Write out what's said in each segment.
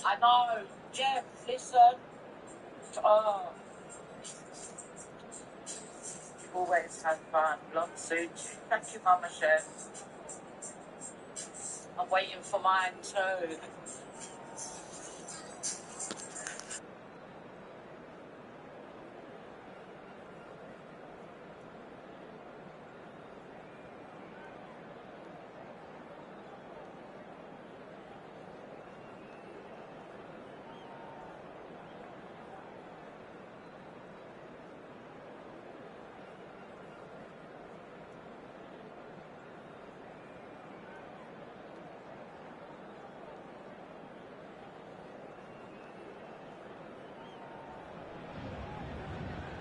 I know, Jeff, listen. Oh. Always have fun. Long suit. Thank you, Mama Chef. I'm waiting for mine too.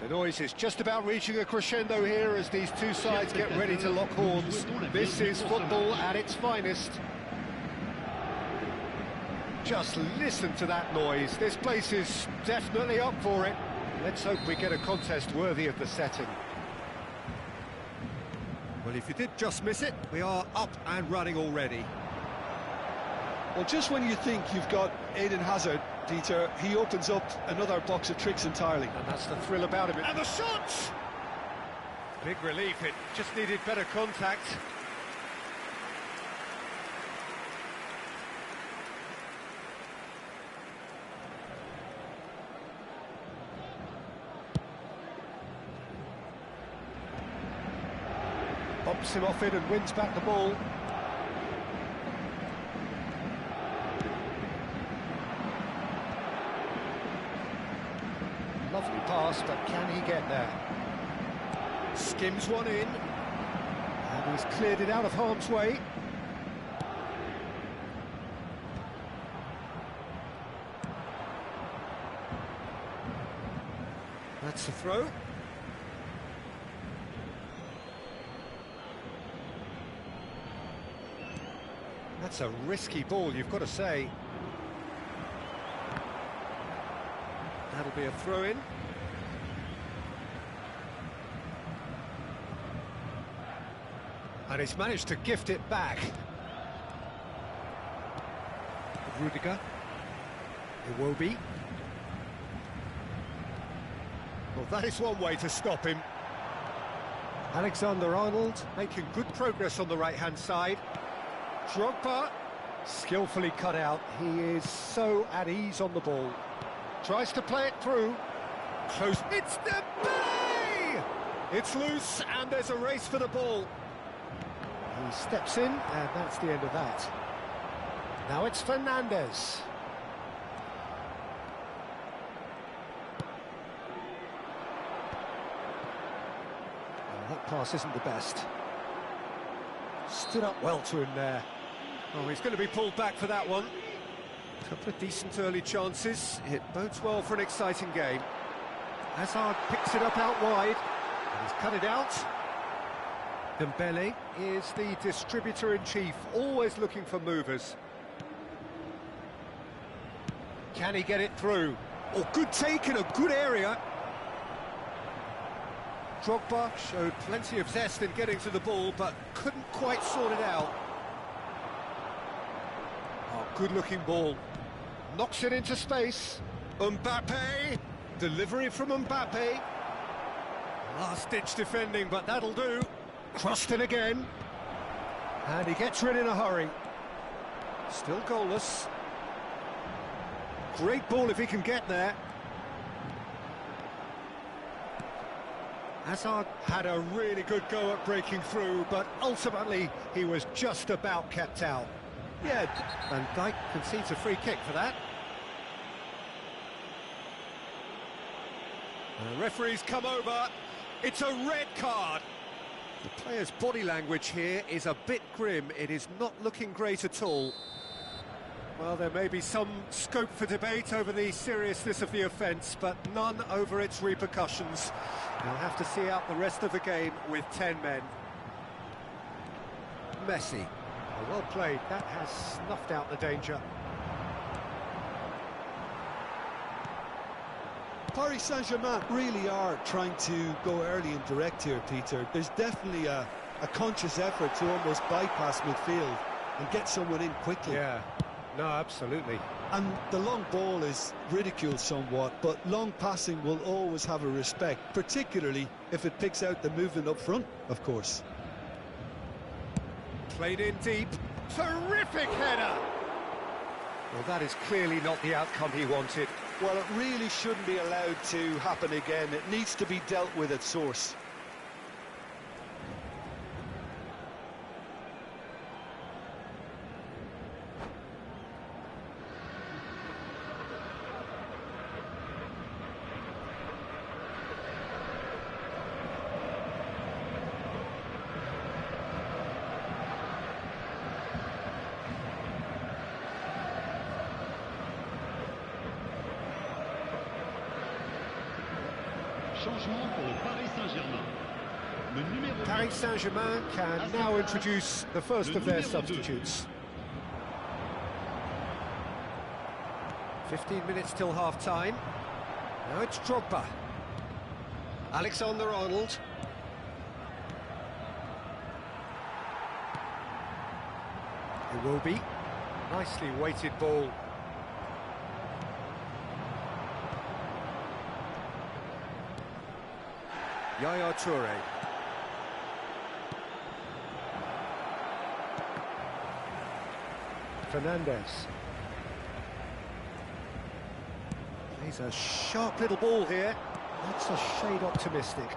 The noise is just about reaching a crescendo here as these two sides get ready to lock horns. This is football at its finest. Just listen to that noise. This place is definitely up for it. Let's hope we get a contest worthy of the setting. Well, if you did just miss it, we are up and running already. Well, just when you think you've got Eden Hazard, Dieter, he opens up another box of tricks entirely. And that's the thrill about him. And the shots! Big relief, it just needed better contact. Bumps him off it and wins back the ball. Lovely pass, but can he get there? Skims one in. And he's cleared it out of harm's way. That's a throw. That's a risky ball, you've got to say. That'll be a throw-in. And he's managed to gift it back. Rudiger. Iwobi. Well, that is one way to stop him. Alexander-Arnold making good progress on the right-hand side. Drogba, skillfully cut out. He is so at ease on the ball. Tries to play it through. Close. It's Dembele! It's loose, and there's a race for the ball. He steps in, and that's the end of that. Now it's Fernandes. Well, that pass isn't the best. Stood up well to him there. Oh, he's going to be pulled back for that one. Couple of decent early chances. It bodes well for an exciting game. Hazard picks it up out wide. And he's cut it out. Dembele is the distributor-in-chief, always looking for movers. Can he get it through? Oh, good take in a good area. Drogba showed plenty of zest in getting to the ball, but couldn't quite sort it out. Oh, good-looking ball. Knocks it into space. Mbappe. Delivery from Mbappe. Last-ditch defending, but that'll do. Crossed in again. And he gets rid in a hurry. Still goalless. Great ball if he can get there. Hazard had a really good go at breaking through, but ultimately he was just about kept out. Yeah, Van Dijk concedes a free kick for that. The referee's come over. It's a red card. The player's body language here is a bit grim. It is not looking great at all. Well, there may be some scope for debate over the seriousness of the offence, but none over its repercussions. They'll have to see out the rest of the game with 10 men. Messi. Well played. That has snuffed out the danger. Paris Saint-Germain really are trying to go early and direct here, Peter. There's definitely a conscious effort to almost bypass midfield and get someone in quickly. Yeah, No, absolutely. And the long ball is ridiculed somewhat, but long passing will always have a respect, particularly if it picks out the movement up front, of course. Played in deep. Terrific header! Well, that is clearly not the outcome he wanted. Well, it really shouldn't be allowed to happen again. It needs to be dealt with at source. Changement pour Paris Saint-Germain. Paris Saint-Germain can now introduce the first of their substitutes. 15 minutes till half-time. Now it's Drogba. Alexander-Arnold. It will be. Nicely weighted ball. Yaya Toure. Fernandez. Plays a sharp little ball here. That's a shade optimistic.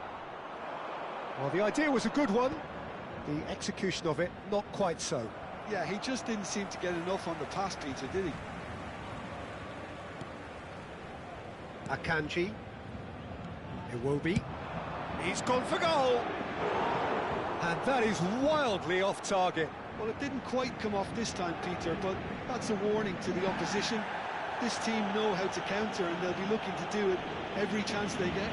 Well, the idea was a good one. The execution of it, not quite so. Yeah, he just didn't seem to get enough on the pass, Peter, did he? Akanji. Iwobi. He's gone for goal! And that is wildly off target. Well, it didn't quite come off this time, Peter, but that's a warning to the opposition. This team know how to counter, and they'll be looking to do it every chance they get.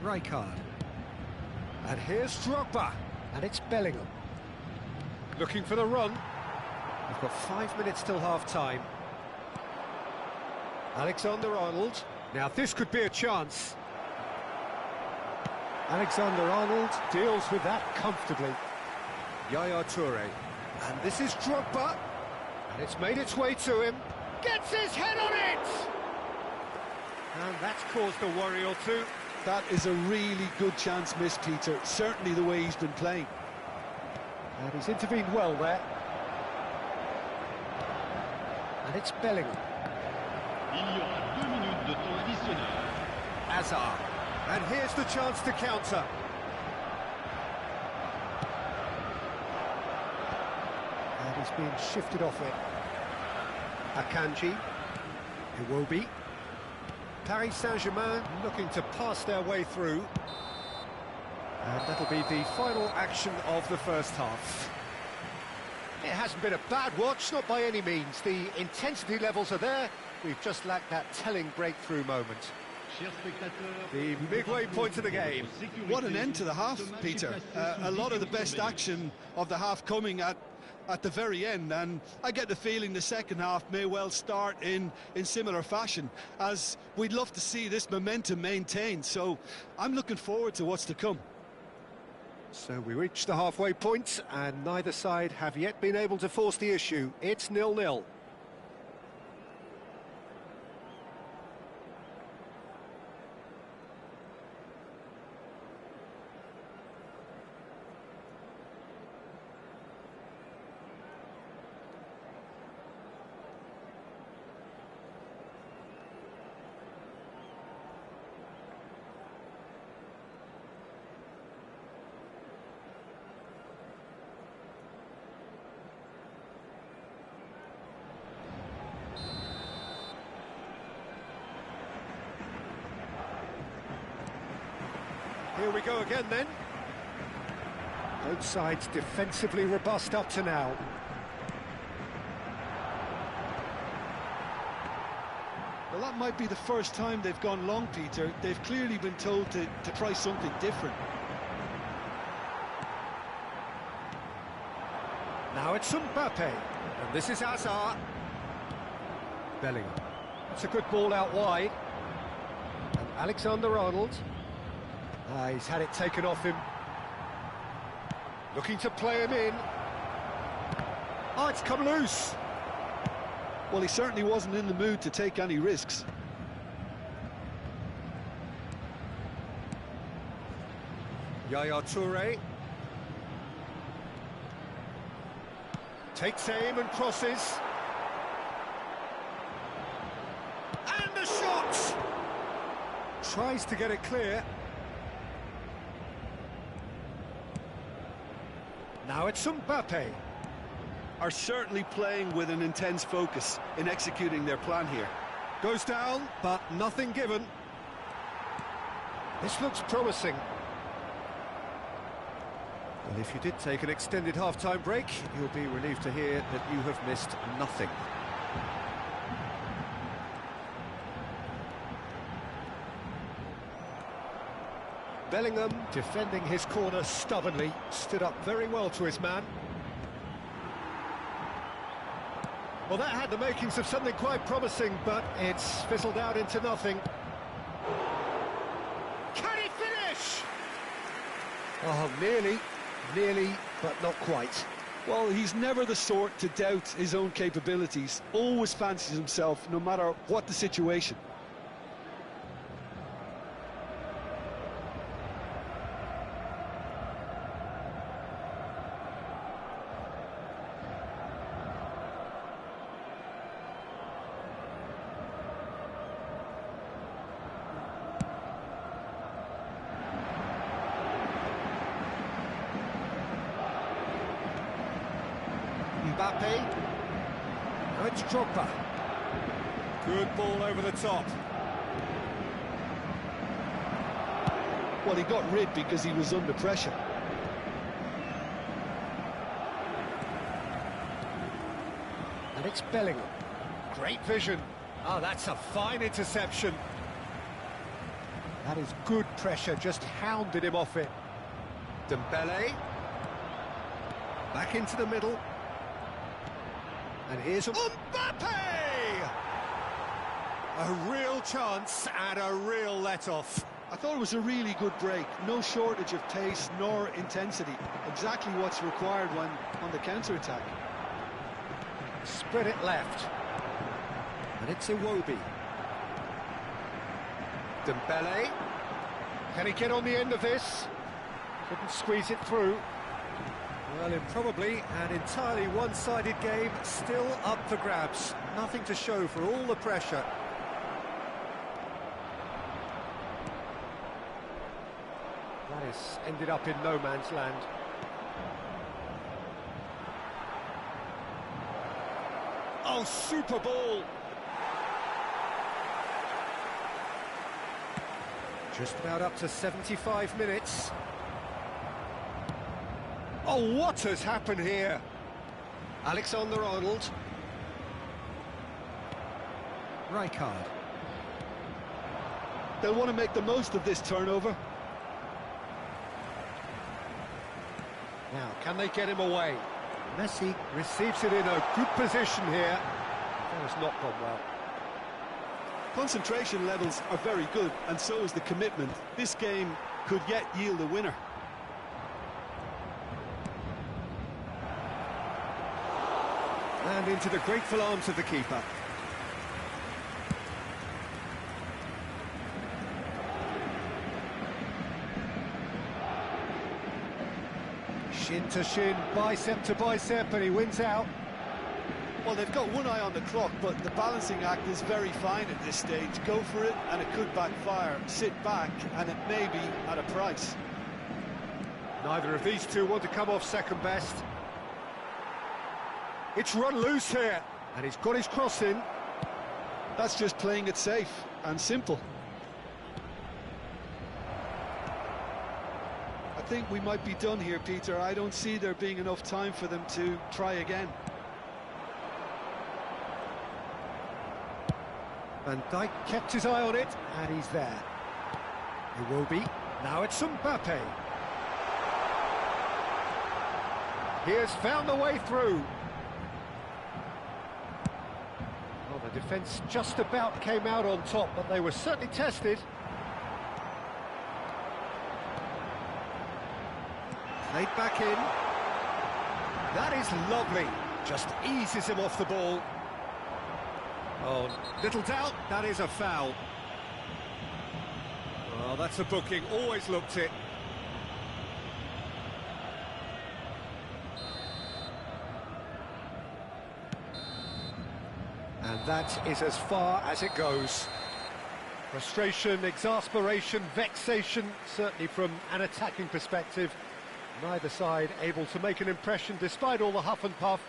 Rijkaard. And here's Drogba. And it's Bellingham. Looking for the run. We've got 5 minutes till half-time. Alexander-Arnold. Now this could be a chance. Alexander-Arnold deals with that comfortably. Yaya Toure. And this is Drogba. And it's made its way to him. Gets his head on it! And that's caused a worry or two. That is a really good chance missed, Peter. Certainly the way he's been playing. And he's intervened well there. And it's Bellingham. Il y aura 2 minutes de temps additionnel. Hazard. And here's the chance to counter. And he's being shifted off it. Akanji. Iwobi. Paris Saint-Germain looking to pass their way through. And that'll be the final action of the first half. It hasn't been a bad watch, not by any means. The intensity levels are there. We've just lacked that telling breakthrough moment. The midway point of the game. What an end to the half, Peter. A lot of the best action of the half coming at the very end, and I get the feeling the second half may well start in similar fashion, as we'd love to see this momentum maintained. So I'm looking forward to what's to come. So we reach the halfway point, and neither side have yet been able to force the issue. It's 0-0. Here we go again then. Both sides defensively robust up to now. Well, that might be the first time they've gone long, Peter. They've clearly been told to try something different. Now Now it's Mbappe, and this is Hazard. Bellingham. That's a good ball out wide. And Alexander-Arnold. He's had it taken off him. Looking to play him in. Oh, it's come loose. Well, he certainly wasn't in the mood to take any risks. Yaya Toure. Takes aim and crosses. And a shot! Tries to get it clear. Now it's Mbappe. Are certainly playing with an intense focus in executing their plan here. Goes down, but nothing given. This looks promising. Well, if you did take an extended half-time break, you'll be relieved to hear that you have missed nothing. Bellingham, defending his corner stubbornly, stood up very well to his man. Well, that had the makings of something quite promising, but it's fizzled out into nothing. Can he finish? Oh, nearly, but not quite. Well, he's never the sort to doubt his own capabilities. Always fancies himself, no matter what the situation. Mbappe. Now it's Drogba. Good ball over the top. Well, he got rid because he was under pressure. And it's Bellingham. Great vision. Oh, that's a fine interception. That is good pressure, just hounded him off it. Dembele. Back into the middle. And here's Mbappe! A real chance and a real let-off. I thought it was a really good break. No shortage of pace nor intensity. Exactly what's required when on the counter-attack. Spread it left. And it's Iwobi. Dembele. Can he get on the end of this? Couldn't squeeze it through. Well, in probably an entirely one-sided game, still up for grabs. Nothing to show for all the pressure. That has ended up in no man's land. Oh, super ball! Just about up to 75 minutes. Oh, what has happened here? Alexander-Arnold. Rijkaard. They'll want to make the most of this turnover. Now, can they get him away? Messi receives it in a good position here. That has not gone well. Concentration levels are very good, and so is the commitment. This game could yet yield a winner. And into the grateful arms of the keeper. Shin to shin, bicep to bicep, and he wins out. Well, they've got one eye on the clock, but the balancing act is very fine at this stage. Go for it, and it could backfire. Sit back, and it may be at a price. Neither of these two want to come off second best. It's run loose here, and he's got his cross in. That's just playing it safe and simple. I think we might be done here, Peter. I don't see there being enough time for them to try again. Van Dijk kept his eye on it, and he's there. It will be. Now it's Mbappe. He has found the way through. Well, the defence just about came out on top, but they were certainly tested. Played back in. That is lovely. Just eases him off the ball. Oh, little doubt, that is a foul. Well, that's a booking, always looked it. And that is as far as it goes. Frustration, exasperation, vexation, certainly from an attacking perspective. Neither side able to make an impression despite all the huff and puff.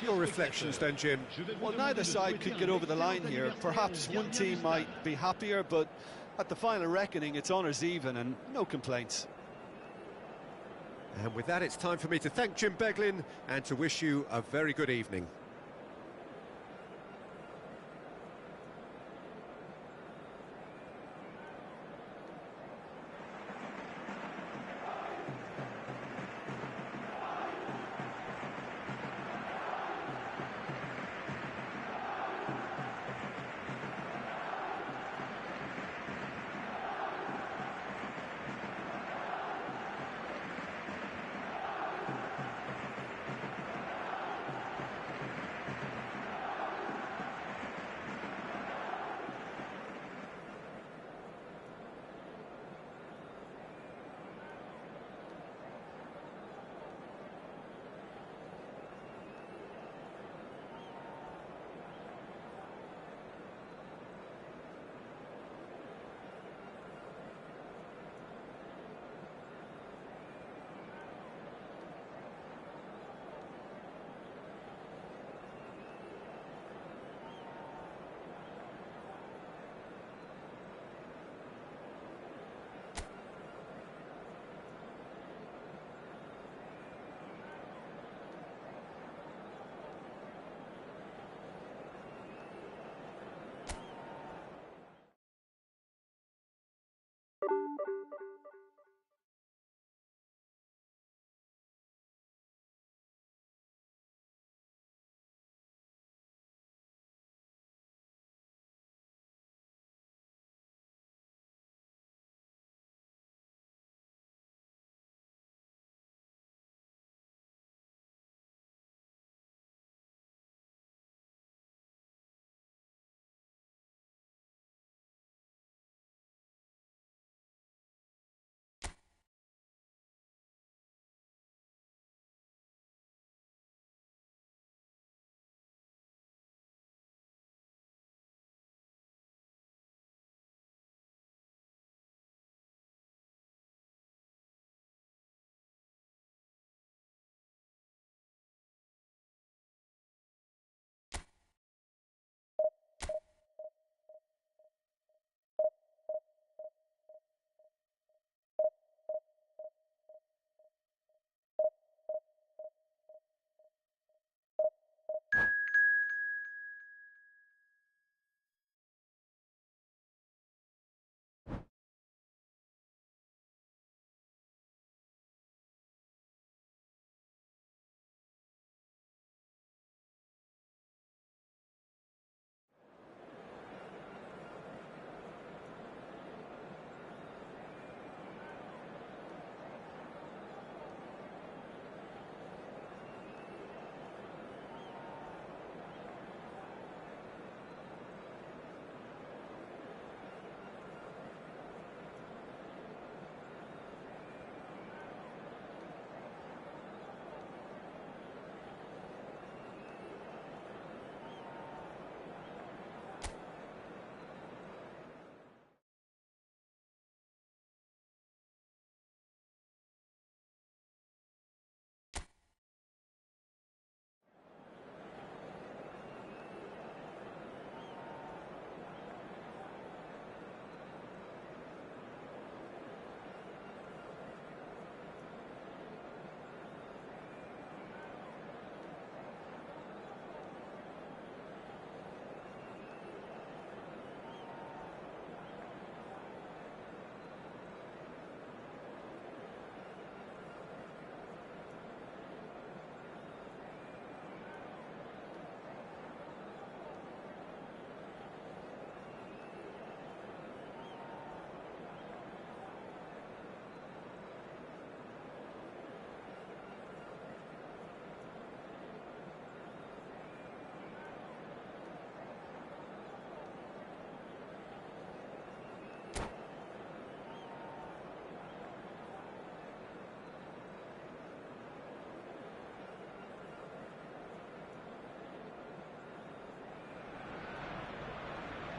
Your reflections then, Jim? Well, neither side could get over the line here. Perhaps one team might be happier, but at the final reckoning, it's honours even and no complaints. And with that, it's time for me to thank Jim Beglin and to wish you a very good evening.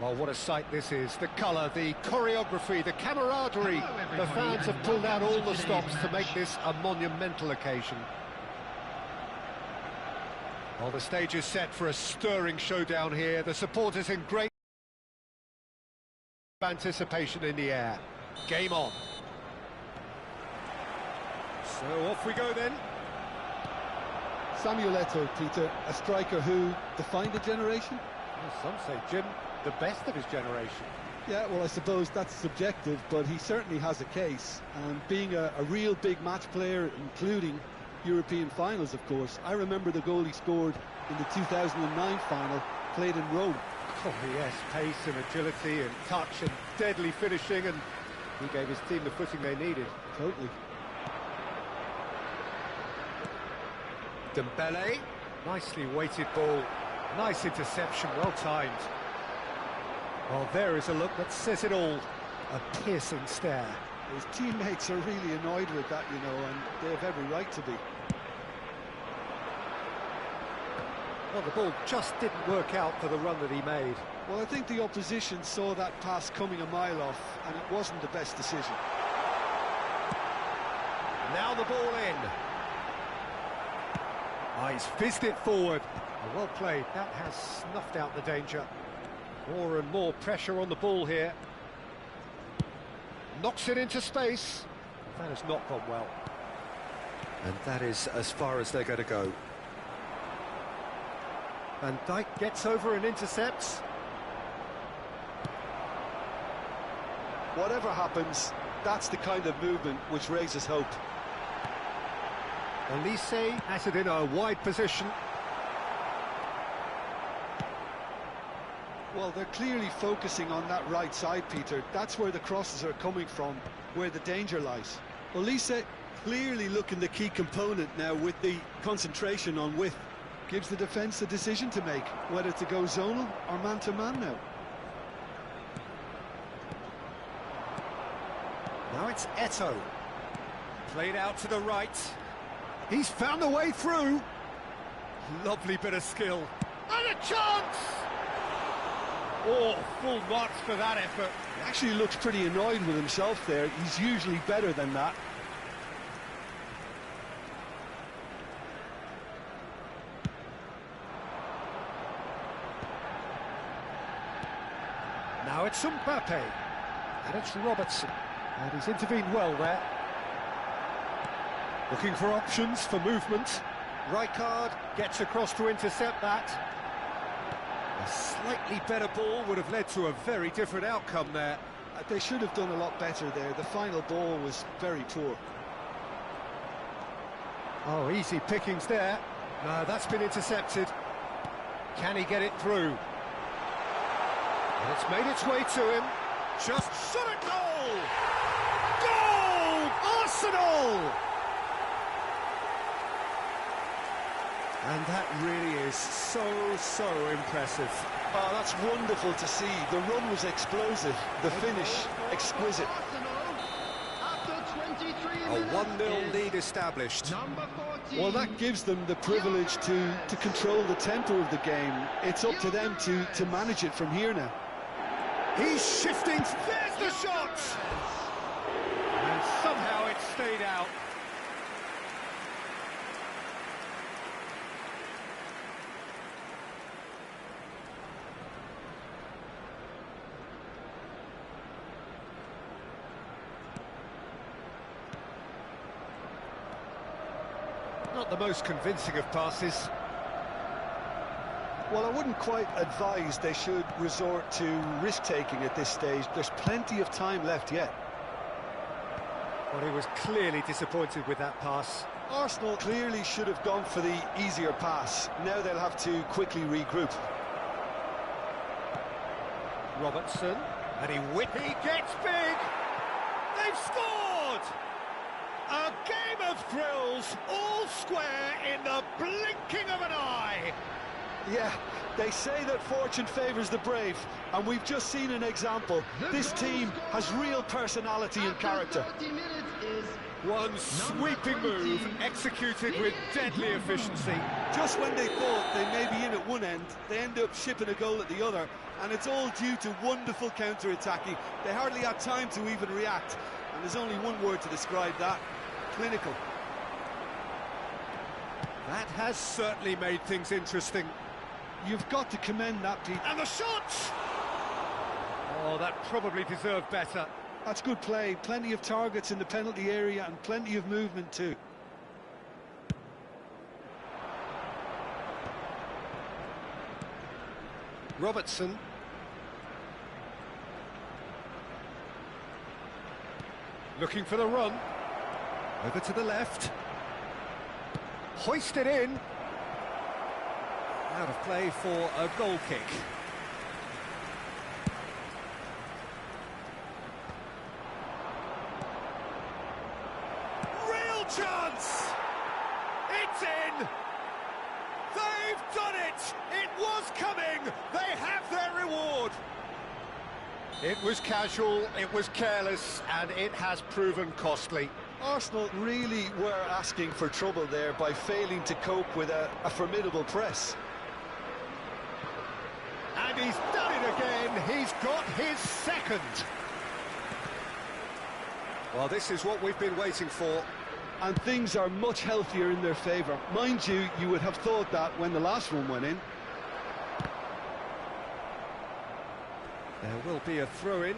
Well, what a sight this is. The colour, the choreography, the camaraderie. The fans have pulled out all the stops to make this a monumental occasion. Well, the stage is set for a stirring showdown here. The supporters in great anticipation in the air. Game on. So off we go then. Samuel Eto'o, Peter, a striker who defined a generation? Well, some say, Jim, the best of his generation. Yeah, well, I suppose that's subjective, but he certainly has a case. And being a real big match player, including European finals, of course. I remember the goal he scored in the 2009 final, played in Rome. Oh yes, pace and agility and touch and deadly finishing, and he gave his team the footing they needed. Totally. Dembele, nicely weighted ball, nice interception, well timed. Well, there is a look that says it all, a piercing stare. His teammates are really annoyed with that, you know, and they have every right to be. Well, the ball just didn't work out for the run that he made. Well, I think the opposition saw that pass coming a mile off, and it wasn't the best decision. Now the ball in. Oh, he's fizzed it forward. Oh, well played. That has snuffed out the danger. More and more pressure on the ball here. Knocks it into space. That has not gone well. And that is as far as they're going to go. Van Dijk gets over and intercepts. Whatever happens, that's the kind of movement which raises hope. Elise has it in a wide position. Well, they're clearly focusing on that right side, Peter. That's where the crosses are coming from, where the danger lies. Elise clearly looking the key component now with the concentration on width. Gives the defence a decision to make, whether to go zonal or man-to-man now. Now it's Eto'o. Played out to the right. He's found a way through. Lovely bit of skill. And a chance! Oh, full marks for that effort. He actually looks pretty annoyed with himself there. He's usually better than that. Now it's Mbappe. And it's Robertson. And he's intervened well there. Looking for options for movement. Rijkaard gets across to intercept that. A slightly better ball would have led to a very different outcome there. They should have done a lot better there. The final ball was very poor. Oh, easy pickings there. No, that's been intercepted. Can he get it through? And it's made its way to him. Just shot at goal! Goal! Arsenal! And that really is so impressive. Oh, that's wonderful to see. The run was explosive, the finish exquisite. A 1-0 lead established. Well, that gives them the privilege to control the tempo of the game. It's up to them to manage it from here now. He's shifting. There's the shot! And somehow it stayed out. Not the most convincing of passes. Well, I wouldn't quite advise they should resort to risk-taking at this stage. There's plenty of time left yet. Well, he was clearly disappointed with that pass. Arsenal clearly should have gone for the easier pass. Now they'll have to quickly regroup. Robertson, and he gets big! They've scored! A game of thrills, all square in the blinking of an eye! Yeah, they say that fortune favours the brave, and we've just seen an example. This team has real personality and character. One sweeping move executed with deadly efficiency. Just when they thought they may be in it one end, they end up shipping a goal at the other, and it's all due to wonderful counter-attacking. They hardly had time to even react, and there's only one word to describe that: clinical. That has certainly made things interesting. You've got to commend that, Pete. And the shot! Oh, that probably deserved better. That's good play. Plenty of targets in the penalty area and plenty of movement too. Robertson. Looking for the run. Over to the left. Hoisted in. Out of play for a goal kick. Real chance! It's in! They've done it! It was coming! They have their reward! It was casual, it was careless, and it has proven costly. Arsenal really were asking for trouble there by failing to cope with a formidable press. And he's done it again, he's got his second. Well, this is what we've been waiting for. And things are much healthier in their favour. Mind you, you would have thought that when the last one went in. There will be a throw-in.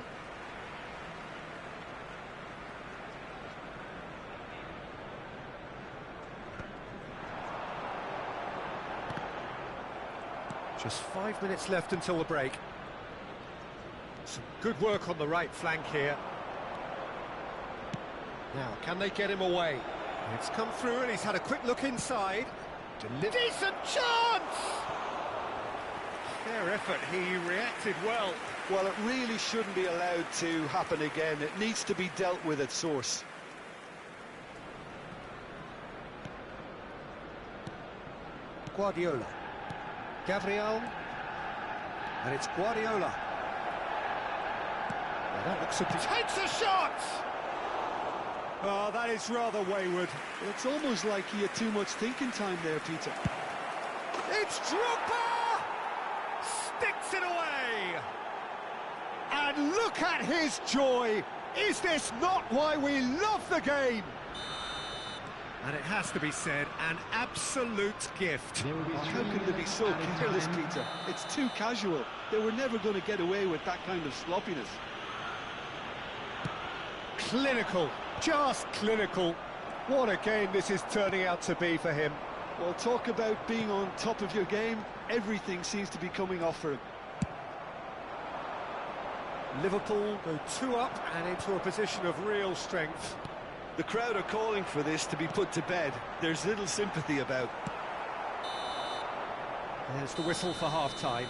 Just 5 minutes left until the break. Some good work on the right flank here. Now, can they get him away? It's come through and he's had a quick look inside. Decent chance! Fair effort, he reacted well. Well, it really shouldn't be allowed to happen again. It needs to be dealt with at source. Guardiola. Gabriel. And it's Guardiola. Well, that looks takes a shot! Oh, that is rather wayward. It's almost like he had too much thinking time there, Peter. It's Drogba! Sticks it away! And look at his joy! Is this not why we love the game? And it has to be said, an absolute gift. How can they be so careless, Peter? It's too casual. They were never going to get away with that kind of sloppiness. Clinical, just clinical. What a game this is turning out to be for him. Well, talk about being on top of your game. Everything seems to be coming off for him. Liverpool go 2 up and into a position of real strength. The crowd are calling for this to be put to bed. There's little sympathy about. There's the whistle for half-time.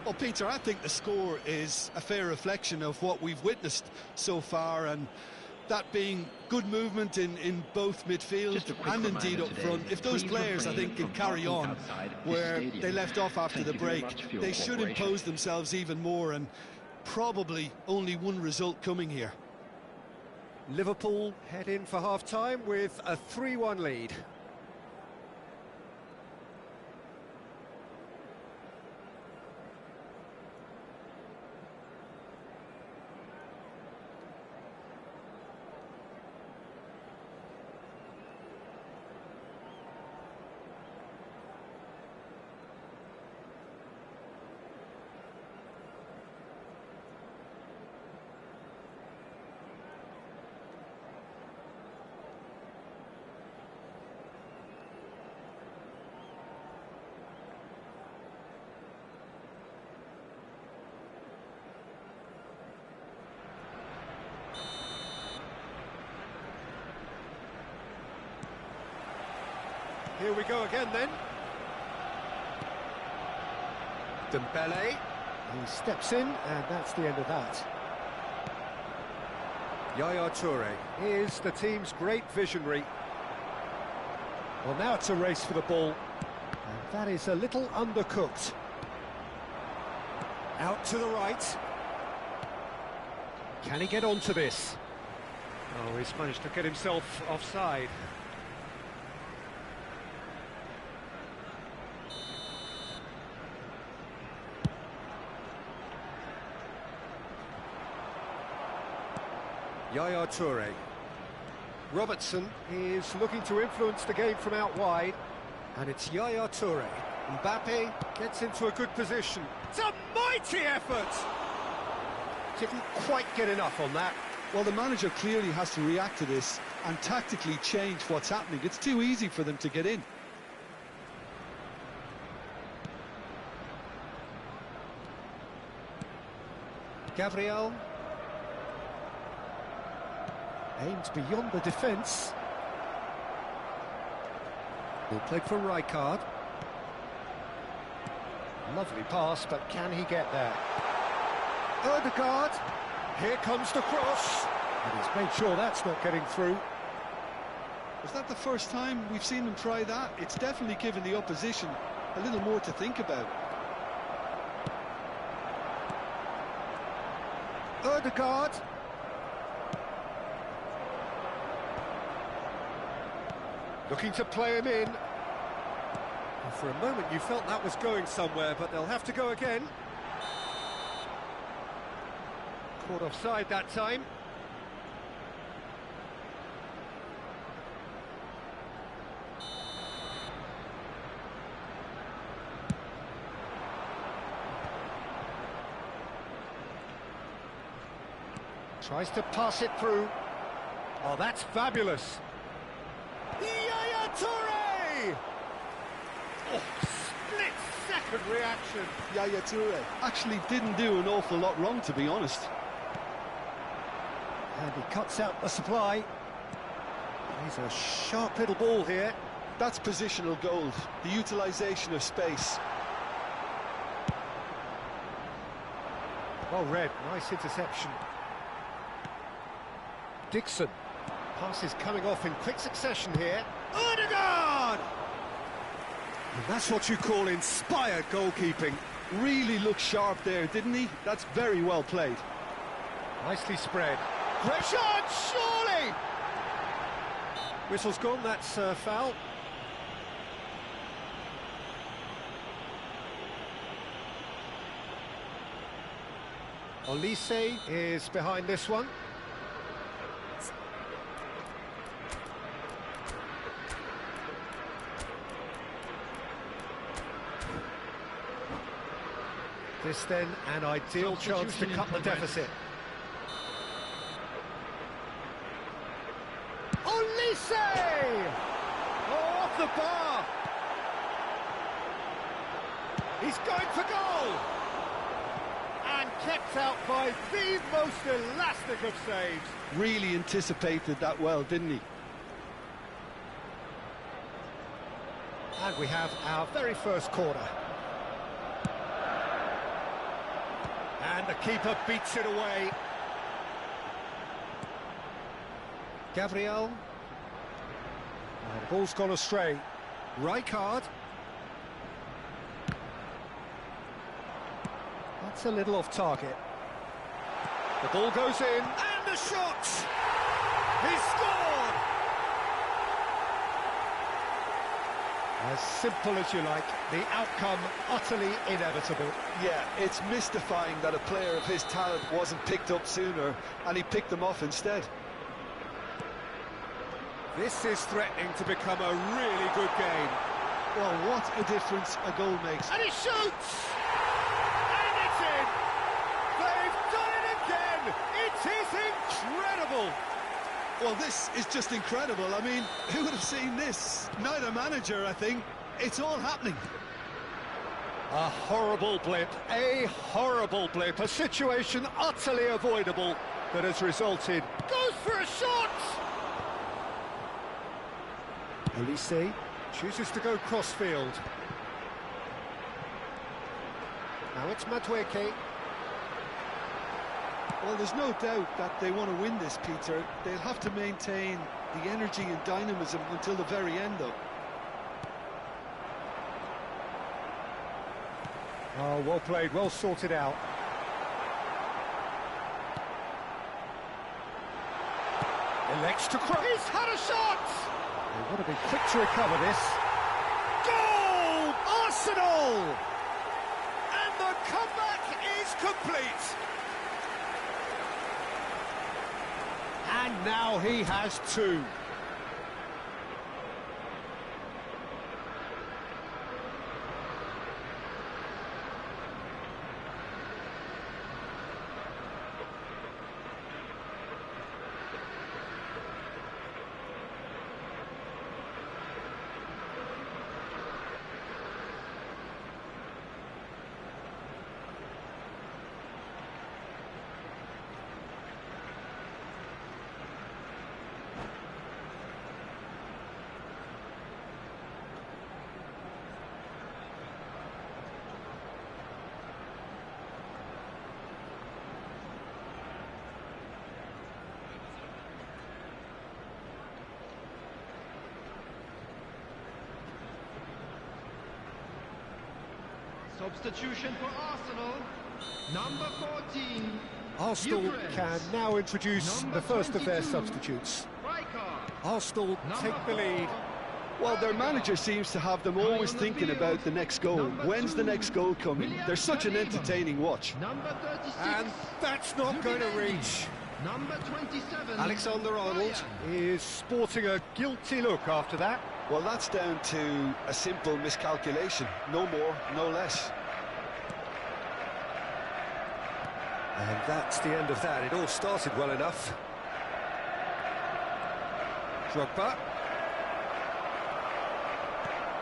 Well, Peter, I think the score is a fair reflection of what we've witnessed so far, and that being good movement in both midfield and indeed up front. If those players, I think, can carry on where they left off after the break, they should impose themselves even more, and probably only one result coming here. Liverpool head in for half-time with a 3-1 lead. Here we go again then. Dembele, he steps in, and that's the end of that. Yaya Toure is the team's great visionary. Well, now it's a race for the ball, and that is a little undercooked. Out to the right. Can he get onto this? Oh, he's managed to get himself offside. Yaya Toure. Robertson is looking to influence the game from out wide. And it's Yaya Toure. Mbappe gets into a good position. It's a mighty effort! Didn't quite get enough on that. Well, the manager clearly has to react to this and tactically change what's happening. It's too easy for them to get in. Gabriel aims beyond the defence. He'll play for Rijkaard. Lovely pass, but can he get there? Ødegaard. Here comes the cross. And he's made sure that's not getting through. Is that the first time we've seen them try that? It's definitely given the opposition a little more to think about. Ødegaard. Looking to play him in. And for a moment you felt that was going somewhere, but they'll have to go again. Caught offside that time. Tries to pass it through. Oh, that's fabulous. Yaya Toure! Oh, split-second reaction. Yaya Toure actually didn't do an awful lot wrong, to be honest. And he cuts out the supply. He's a sharp little ball here. That's positional gold, the utilisation of space. Well read, nice interception. Dixon. Passes coming off in quick succession here. Ødegaard! And that's what you call inspired goalkeeping. Really looked sharp there, didn't he? That's very well played. Nicely spread. Great shot, surely! Whistle's gone, that's foul. Olise is behind this one. This then an ideal chance to cut the deficit. Olise! Oh, off the bar! He's going for goal! And kept out by the most elastic of saves. Really anticipated that well, didn't he? And we have our very first corner. And the keeper beats it away. Gabriel. Oh, the ball's gone astray. Rijkaard. That's a little off target. The ball goes in, and the shot! He's scored! As simple as you like, the outcome utterly inevitable. Yeah, it's mystifying that a player of his talent wasn't picked up sooner, and he picked them off instead. This is threatening to become a really good game. Well, what a difference a goal makes. And he shoots! And it's in! They've done it again! It is incredible! Well, this is just incredible. I mean, who would have seen this? Neither manager, I think. It's all happening. A horrible blip, a situation utterly avoidable that has resulted. Goes for a shot! Olise chooses to go crossfield. Now it's Madueke. Well, there's no doubt that they want to win this, Peter. They'll have to maintain the energy and dynamism until the very end, though. Oh, well played, well sorted out. Elects to cross. He's had a shot! They would have been quick to recover this. Goal! Arsenal! And the comeback is complete. And now he has two. Substitution for Arsenal. Number 14. Arsenal Ukraine. can now introduce Number the first of their 22. substitutes. Rijkaard. Arsenal take the lead. Well, their manager seems to have them always thinking about the next goal. When's the next goal coming? They're such an entertaining watch. Number 36. And that's not going to reach. Number 27. Alexander-Arnold is sporting a guilty look after that. Well, that's down to a simple miscalculation. No more, no less. And that's the end of that. It all started well enough. Drogba.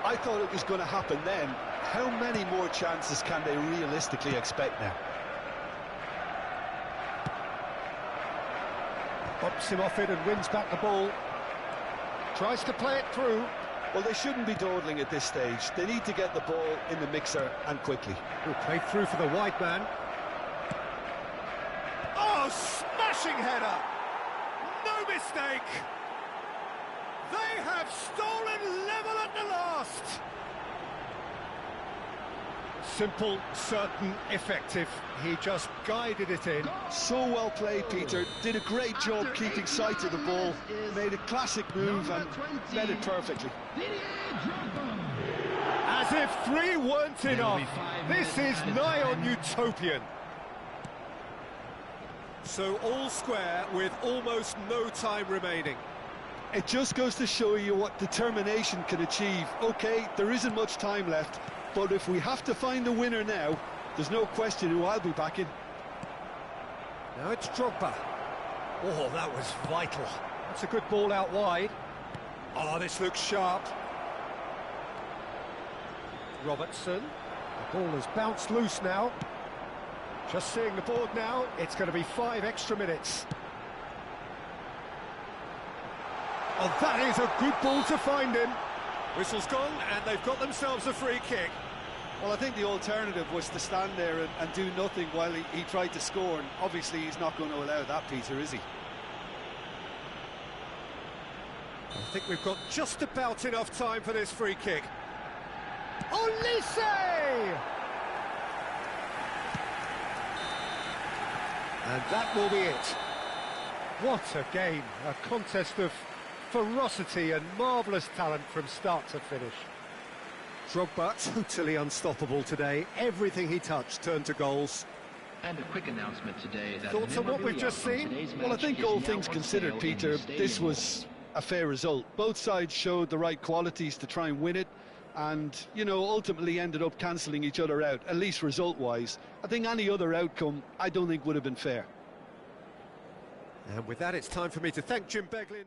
I thought it was going to happen then. How many more chances can they realistically expect now? Bumps him off it and wins back the ball. Tries to play it through. Well, they shouldn't be dawdling at this stage. They need to get the ball in the mixer and quickly. Played through for the wide man. Oh, smashing header! No mistake! They have stolen level at the last! Simple, certain, effective. He just guided it in. So well played, Peter. Did a great job keeping sight of the ball. Made a classic move and met it perfectly. As if three weren't enough. This is nigh on utopian. So all square with almost no time remaining. It just goes to show you what determination can achieve. OK, there isn't much time left, but if we have to find a winner now, there's no question who I'll be backing. Now it's Drogba. Oh, that was vital. That's a good ball out wide. Oh, this looks sharp. Robertson. The ball has bounced loose now. Just seeing the board now, it's going to be 5 extra minutes. Oh, that is a good ball to find him. Whistle's gone, and they've got themselves a free kick. Well, I think the alternative was to stand there and do nothing while he tried to score, and obviously he's not going to allow that, Peter, is he? I think we've got just about enough time for this free kick. Olise! And that will be it. What a game, a contest of ferocity and marvellous talent from start to finish. Drogba, totally unstoppable today. Everything he touched turned to goals. And a quick announcement today that Thoughts on what we've just seen? Well, I think all things considered, Peter, this was a fair result. Both sides showed the right qualities to try and win it, and, you know, ultimately ended up cancelling each other out, at least result-wise. I think any other outcome, I don't think would have been fair. And with that, it's time for me to thank Jim Beglin.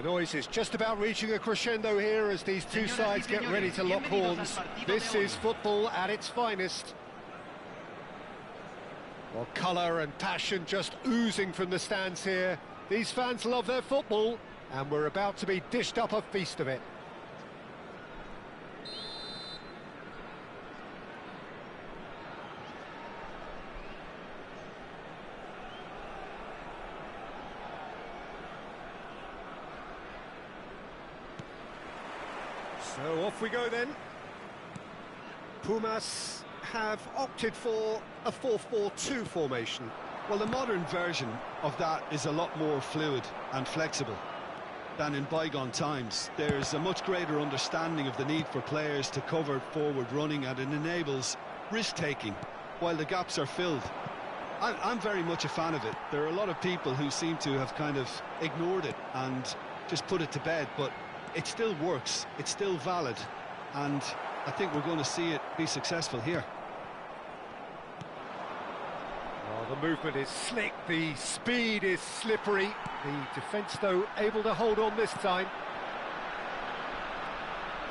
The noise is just about reaching a crescendo here as these two sides get ready to lock horns. This is football at its finest. Well, colour and passion just oozing from the stands here. These fans love their football, and we're about to be dished up a feast of it. So off we go then. Pumas have opted for a 4-4-2 formation. Well, the modern version of that is a lot more fluid and flexible than in bygone times. There's a much greater understanding of the need for players to cover forward running, and it enables risk-taking while the gaps are filled. I'm very much a fan of it. There are a lot of people who seem to have kind of ignored it and just put it to bed, but it still works, it's still valid, and I think we're going to see it be successful here. Oh, the movement is slick, the speed is slippery. The defence, though, able to hold on this time.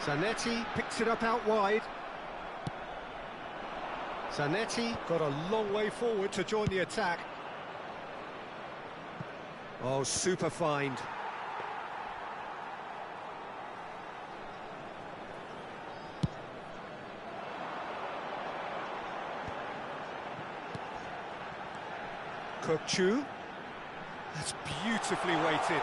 Zanetti picks it up out wide. Zanetti got a long way forward to join the attack. Oh, super find. Kukçu. That's beautifully weighted.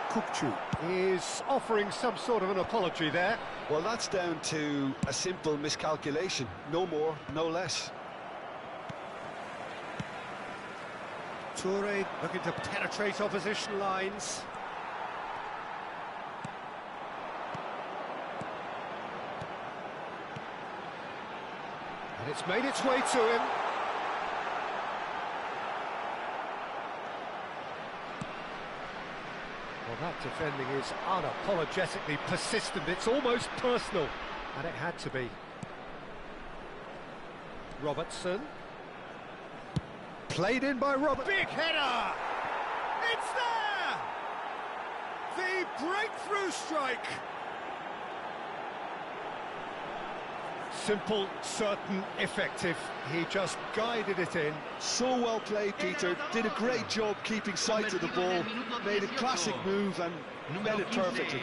Kukçu is offering some sort of an apology there. Well, that's down to a simple miscalculation. No more, no less. Toure looking to penetrate opposition lines. And it's made its way to him. Well, that defending is unapologetically persistent. It's almost personal, and it had to be. Robertson. Played in by Robert. Big header! It's there! The breakthrough strike! Simple, certain, effective. He just guided it in. So well played, Peter. Did a great job keeping sight of the ball. Made a classic move and made it perfectly.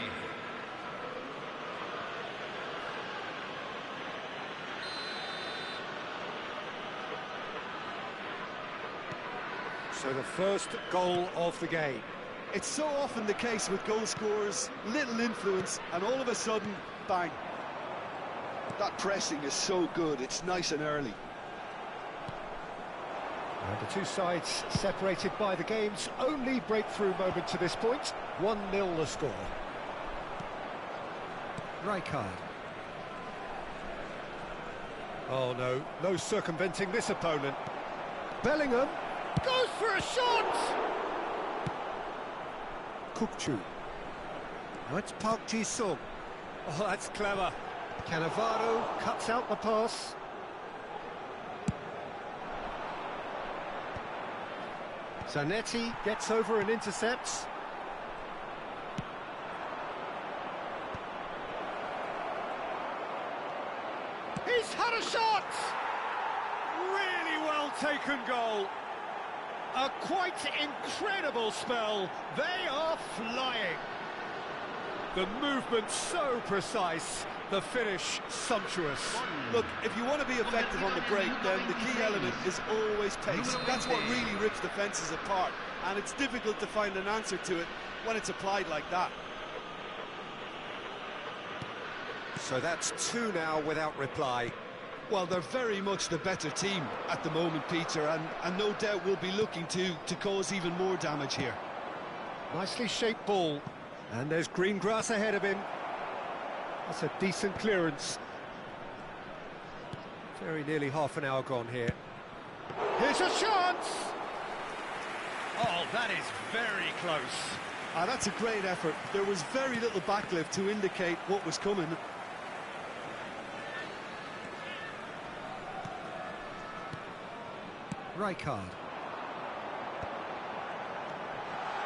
So the first goal of the game. It's so often the case with goal scorers, little influence, and all of a sudden, bang. That pressing is so good, it's nice and early. And the two sides separated by the game's only breakthrough moment to this point. 1-0 the score. Rijkaard. Oh no, no circumventing this opponent. Bellingham goes for a shot! Kukçu. Now it's Park Ji-sung. Oh, that's clever. Cannavaro cuts out the pass. Zanetti gets over and intercepts. He's had a shot! Really well taken goal. A quite incredible spell. They are flying. The movement so precise, the finish sumptuous. Look, if you want to be effective on the break, then the key element is always pace. That's what really rips defences apart, and it's difficult to find an answer to it when it's applied like that. So that's 2 now without reply. Well, they're very much the better team at the moment, Peter, and no doubt will be looking to cause even more damage here. Nicely shaped ball, and there's green grass ahead of him. That's a decent clearance. Very nearly half an hour gone here. Here's a chance! Oh, that is very close. That's a great effort. There was very little backlift to indicate what was coming. Rijkaard.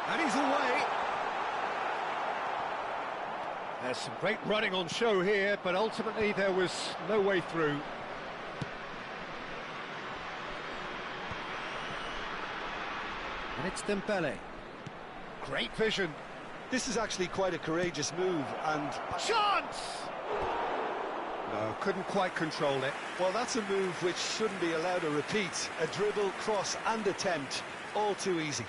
And he's away. There's some great running on show here, but ultimately there was no way through. And it's Dembele. Great vision. This is actually quite a courageous move, and... Chance! No, couldn't quite control it. Well, that's a move which shouldn't be allowed to repeat. A dribble, cross and attempt, all too easy.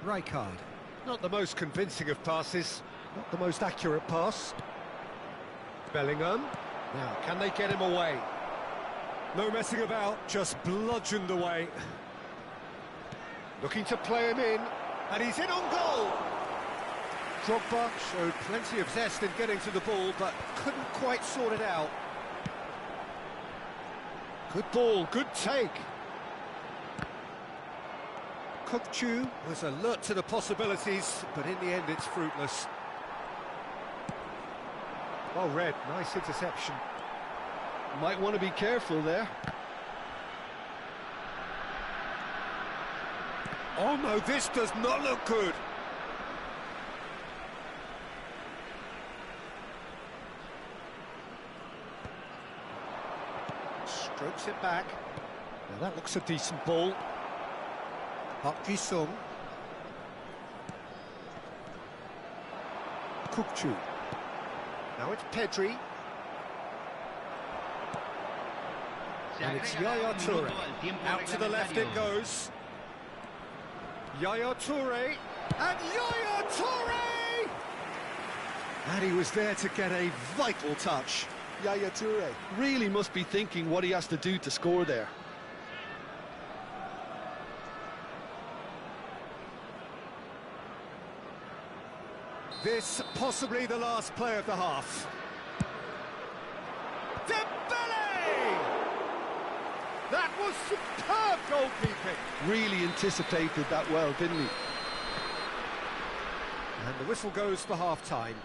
Rijkaard. Not the most convincing of passes, not the most accurate pass. Bellingham. Now, can they get him away? No messing about, just bludgeoned away. Looking to play him in, and he's in on goal! Drogba showed plenty of zest in getting to the ball, but couldn't quite sort it out. Good ball, good take. Kukçu was alert to the possibilities, but in the end it's fruitless. Well read, nice interception. Might want to be careful there. Oh no, this does not look good. Strokes it back. Now that looks a decent ball. Park Ji-sung. Kukçu. Now it's Pedri. And it's Yaya Toure. Out to the left it goes. Yaya Toure. And Yaya Toure! And he was there to get a vital touch. Yaya Toure really must be thinking what he has to do to score there. This possibly the last play of the half. Dembele! That was superb goalkeeping. Really anticipated that well, didn't he? And the whistle goes for half-time.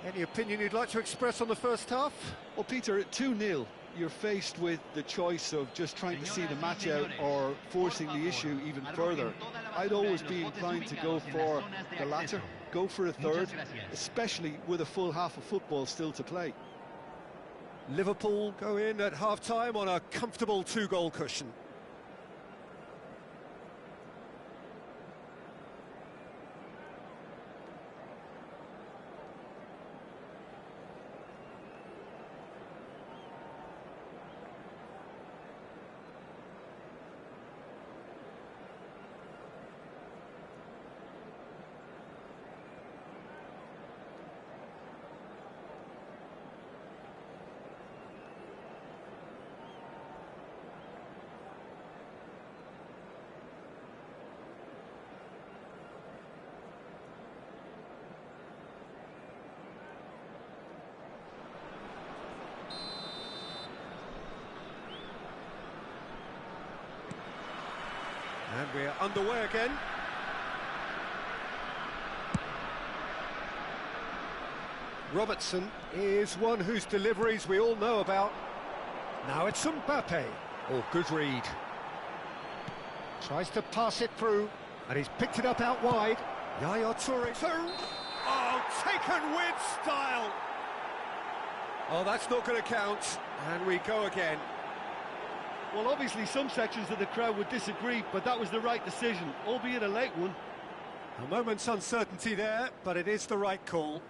Any opinion you'd like to express on the first half? Well, Peter, at 2-0, you're faced with the choice of just trying to see the match out or forcing the issue even further. I'd always be inclined to go for the latter, go for a third, especially with a full half of football still to play. Liverpool go in at half-time on a comfortable 2-goal cushion. And we're underway again. Robertson is one whose deliveries we all know about. Now it's Mbappe. Oh, good read. Tries to pass it through, and he's picked it up out wide. Yaya Toure. Oh, taken with style. Oh, that's not going to count. And we go again. Well, obviously some sections of the crowd would disagree, but that was the right decision, albeit a late one. A moment's uncertainty there, but it is the right call.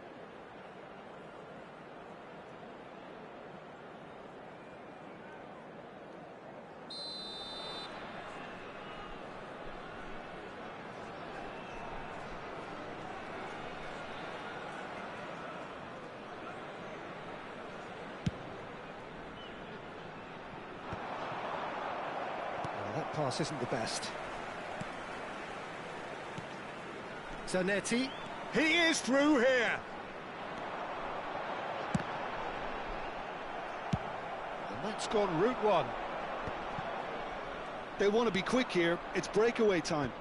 That pass isn't the best. Zanetti. He is through here. And that's gone route one. They want to be quick here. It's breakaway time.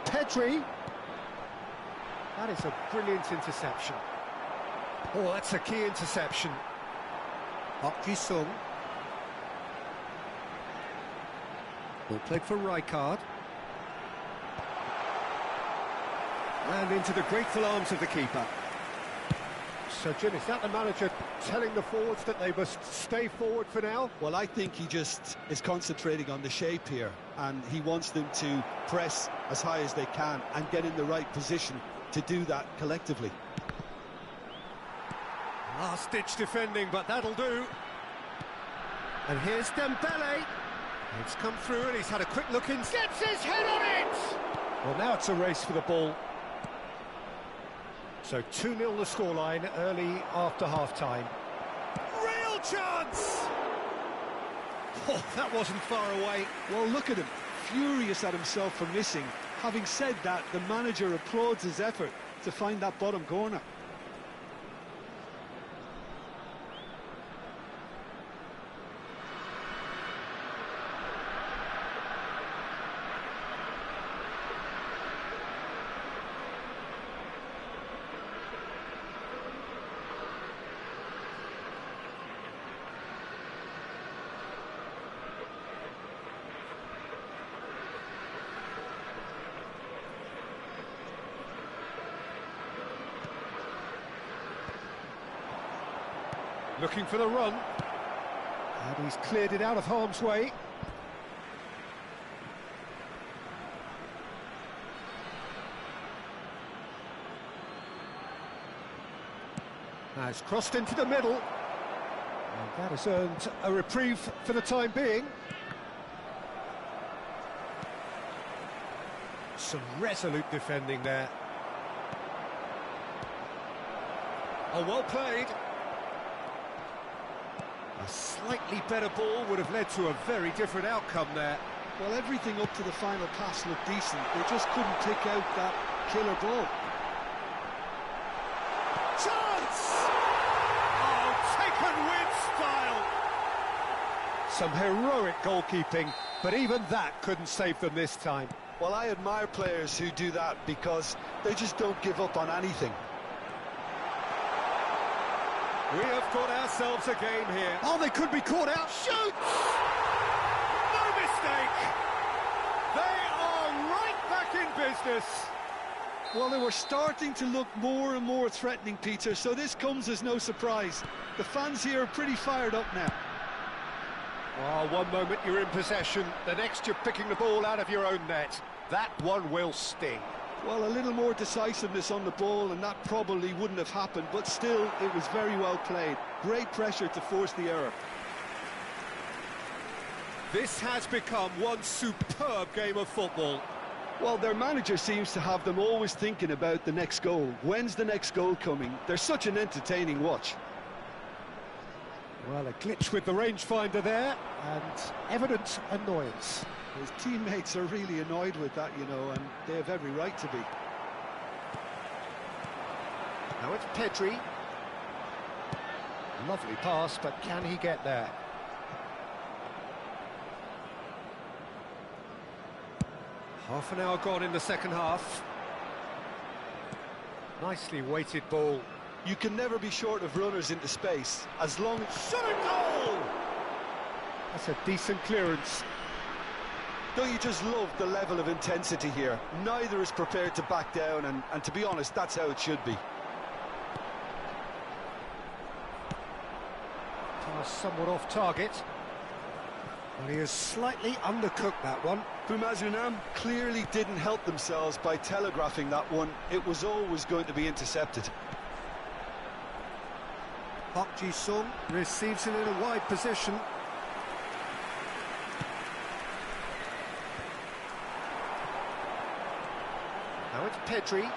Pedri. That is a brilliant interception. Oh, that's a key interception. Sung. Ball played for Rijkaard. And into the grateful arms of the keeper. So, Jim, is that the manager telling the forwards that they must stay forward for now? Well, I think he just is concentrating on the shape here, and he wants them to press as high as they can and get in the right position to do that collectively. Last-ditch defending, but that'll do. And here's Dembele. It's come through and he's had a quick look in. Gets his head on it! Well, now it's a race for the ball. So 2-0 the scoreline early after half-time. Real chance! Oh, that wasn't far away. Well, look at him, furious at himself for missing. Having said that, the manager applauds his effort to find that bottom corner. Looking for the run. And he's cleared it out of harm's way. Now it's crossed into the middle. And that has earned a reprieve for the time being. Some resolute defending there. Oh, well played. A slightly better ball would have led to a very different outcome there. Well, everything up to the final pass looked decent. They just couldn't pick out that killer ball. Chance! Oh, taken with style! Some heroic goalkeeping, but even that couldn't save them this time. Well, I admire players who do that because they just don't give up on anything. We have got ourselves a game here. Oh, they could be caught out. Shoots! No mistake! They are right back in business. Well, they were starting to look more and more threatening, Peter, so this comes as no surprise. The fans here are pretty fired up now. Well, one moment you're in possession, the next you're picking the ball out of your own net. That one will sting. Well, a little more decisiveness on the ball and that probably wouldn't have happened, but still, it was very well played. Great pressure to force the error. This has become one superb game of football. Well, their manager seems to have them always thinking about the next goal. When's the next goal coming? They're such an entertaining watch. Well, a glitch with the rangefinder there, and evident annoyance. His teammates are really annoyed with that, you know, and they have every right to be. Now it's Pedri. Lovely pass, but can he get there? Half an hour gone in the second half. Nicely weighted ball. You can never be short of runners into space, as long as... Shot a goal! That's a decent clearance. Don't you just love the level of intensity here? Neither is prepared to back down, and to be honest, that's how it should be. Pass somewhat off target. Well, he has slightly undercooked that one. Bumazunam clearly didn't help themselves by telegraphing that one. It was always going to be intercepted. Sung receives it in a wide position. Now it's Pedri,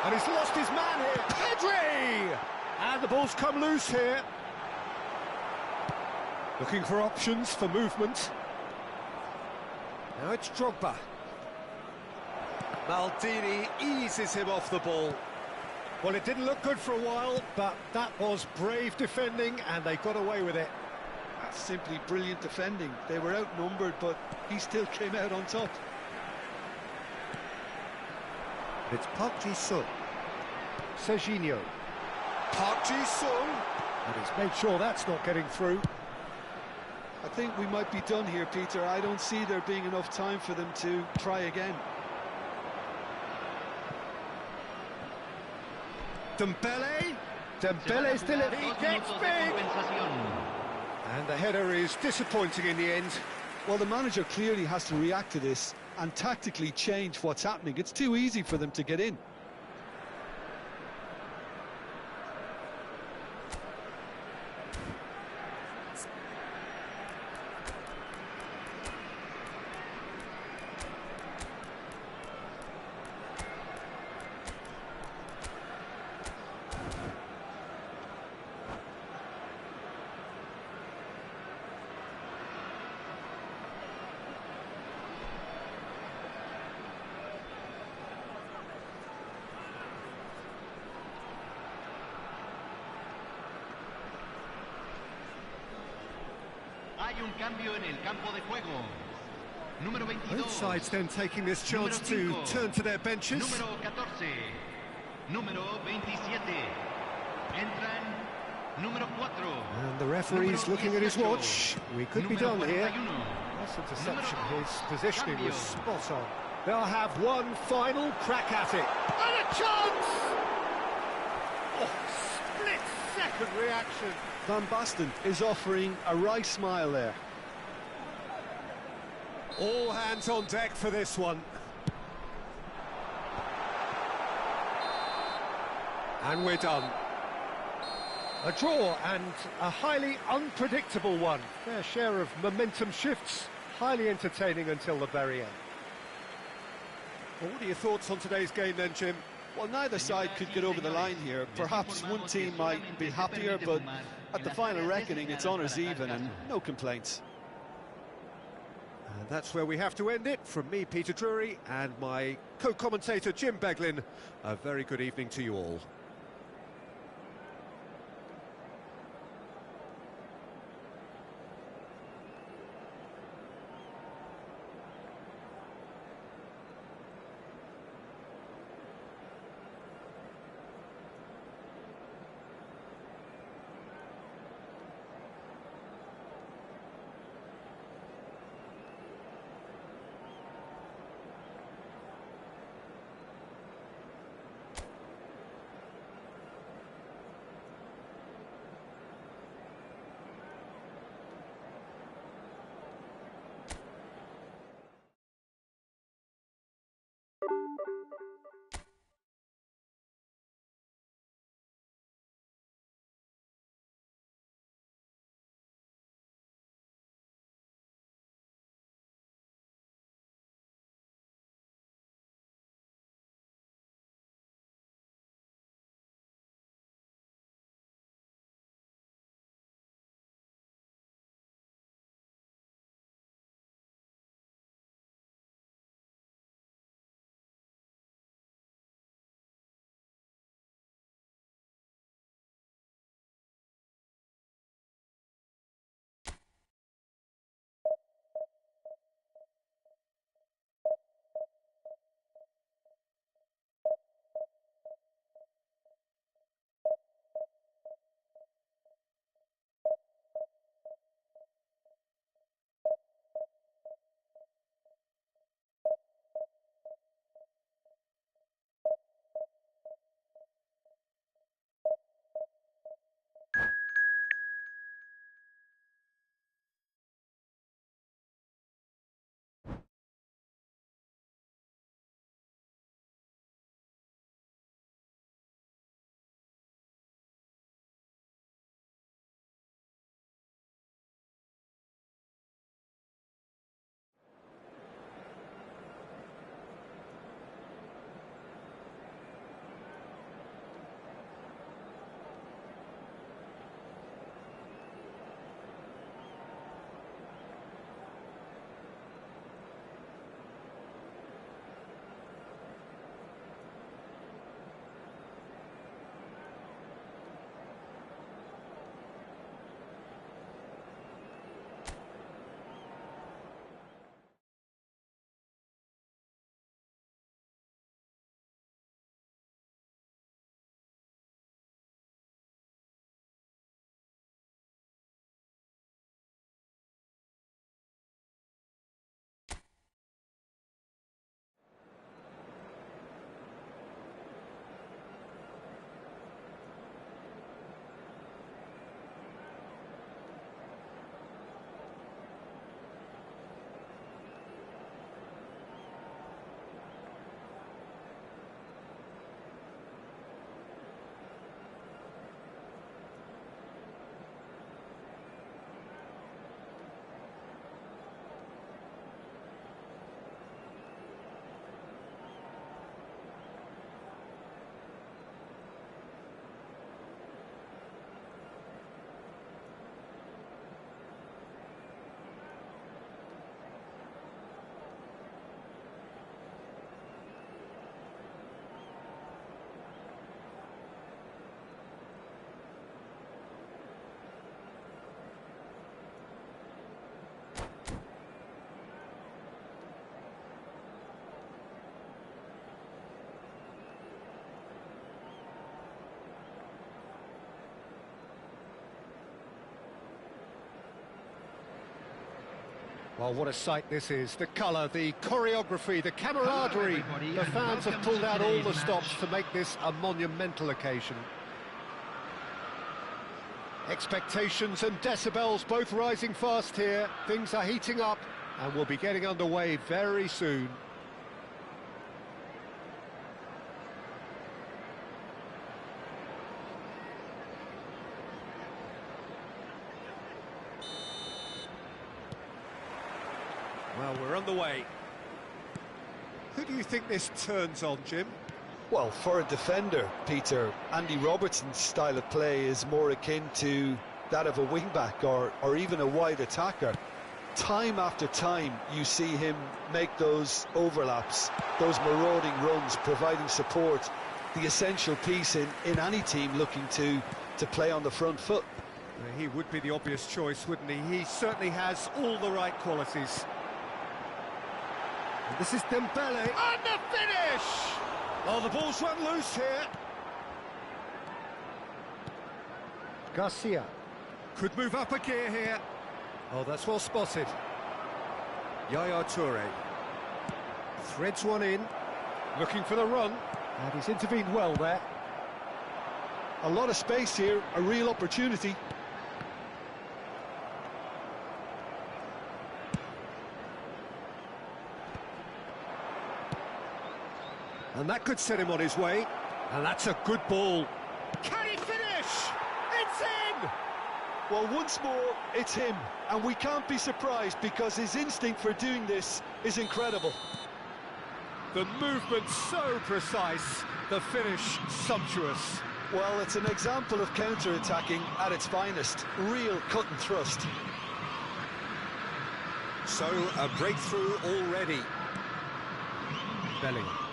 and he's lost his man here. Pedri! And the ball's come loose here. Looking for options for movement. Now it's Drogba. Maldini eases him off the ball. Well, it didn't look good for a while, but that was brave defending, and they got away with it. That's simply brilliant defending. They were outnumbered, but he still came out on top. It's Park Ji-sung. Serginho. Park Ji-sung. And he's made sure that's not getting through. I think we might be done here, Peter. I don't see there being enough time for them to try again. Dembele. Dembele's delivery. He gets big. And the header is disappointing in the end. Well, the manager clearly has to react to this and tactically change what's happening. It's too easy for them to get in. Hay un cambio en el campo de juego. Número 22. Both sides then taking this chance to turn to their benches. Número 14. Número 27. Entran número 4. And the referee's looking at his watch. We could be done here. That's interception. His positioning was spot on. They'll have one final crack at it. And a chance! Oh, split-second reaction. Van Basten is offering a wry smile there. All hands on deck for this one. And we're done. A draw and a highly unpredictable one. Fair share of momentum shifts. Highly entertaining until the very end. Well, what are your thoughts on today's game then, Jim? Well, neither side could get over the line here. Perhaps one team might be happier, but at the final reckoning, it's honours even and no complaints. And that's where we have to end it. From me, Peter Drury, and my co-commentator, Jim Beglin, a very good evening to you all. Well, what a sight this is. The colour, the choreography, the camaraderie. The fans have pulled out all the stops to make this a monumental occasion. Expectations and decibels both rising fast here. Things are heating up and we'll be getting underway very soon. Well, we're on the way. Who do you think this turns on, Jim? Well, for a defender, Peter, Andy Robertson's style of play is more akin to that of a wing-back or even a wide attacker. Time after time, you see him make those overlaps, those marauding runs, providing support, the essential piece in any team looking to play on the front foot. He would be the obvious choice, wouldn't he? He certainly has all the right qualities. And this is Dembele, and the finish! Oh, the ball's run loose here. Garcia. Could move up a gear here. Oh, that's well spotted. Yaya Toure. Threads one in. Looking for the run. And he's intervened well there. A lot of space here, a real opportunity. And that could set him on his way. And that's a good ball. Can he finish? It's in! Well, once more, it's him. And we can't be surprised because his instinct for doing this is incredible. The movement so precise, the finish sumptuous. Well, it's an example of counter-attacking at its finest. Real cut and thrust. So, a breakthrough already. Bellingham.